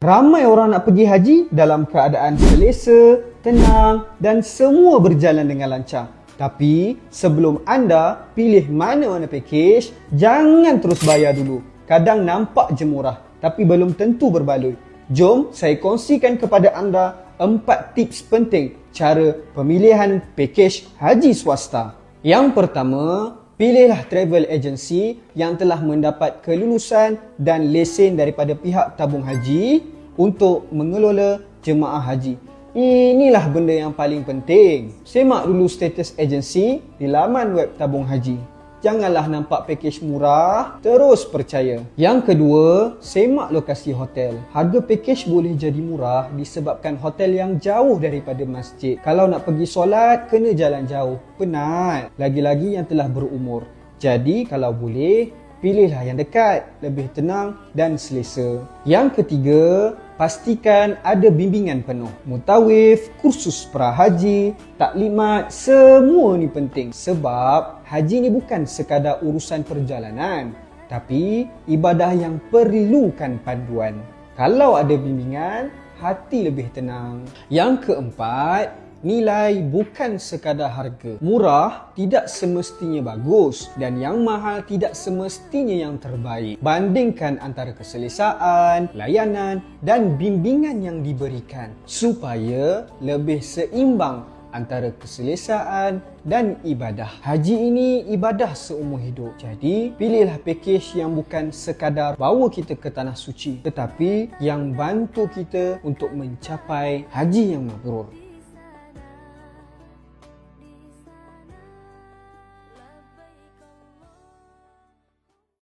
Ramai orang nak pergi haji dalam keadaan selesa, tenang dan semua berjalan dengan lancar. Tapi sebelum anda pilih mana-mana pakej, jangan terus bayar dulu. Kadang nampak je murah, tapi belum tentu berbaloi. Jom saya kongsikan kepada anda 4 tips penting cara pemilihan pakej haji swasta. Yang pertama, pilihlah travel agency yang telah mendapat kelulusan dan lesen daripada pihak tabung haji untuk mengelola jemaah haji. Inilah benda yang paling penting. Semak dulu status agensi di laman web tabung haji. Janganlah nampak pakej murah, terus percaya. Yang kedua, semak lokasi hotel. Harga pakej boleh jadi murah disebabkan hotel yang jauh daripada masjid. Kalau nak pergi solat, kena jalan jauh. Penat. Lagi-lagi yang telah berumur. Jadi kalau boleh, pilihlah yang dekat, lebih tenang dan selesa. Yang ketiga, pastikan ada bimbingan penuh. Mutawif, kursus prahaji, taklimat, semua ni penting. Sebab haji ni bukan sekadar urusan perjalanan, tapi ibadah yang perlukan panduan. Kalau ada bimbingan, hati lebih tenang. Yang keempat, nilai bukan sekadar harga. Murah tidak semestinya bagus dan yang mahal tidak semestinya yang terbaik. Bandingkan antara keselesaan, layanan dan bimbingan yang diberikan supaya lebih seimbang antara keselesaan dan ibadah. Haji ini ibadah seumur hidup. Jadi, pilihlah pakej yang bukan sekadar bawa kita ke tanah suci, tetapi yang bantu kita untuk mencapai haji yang mabrur.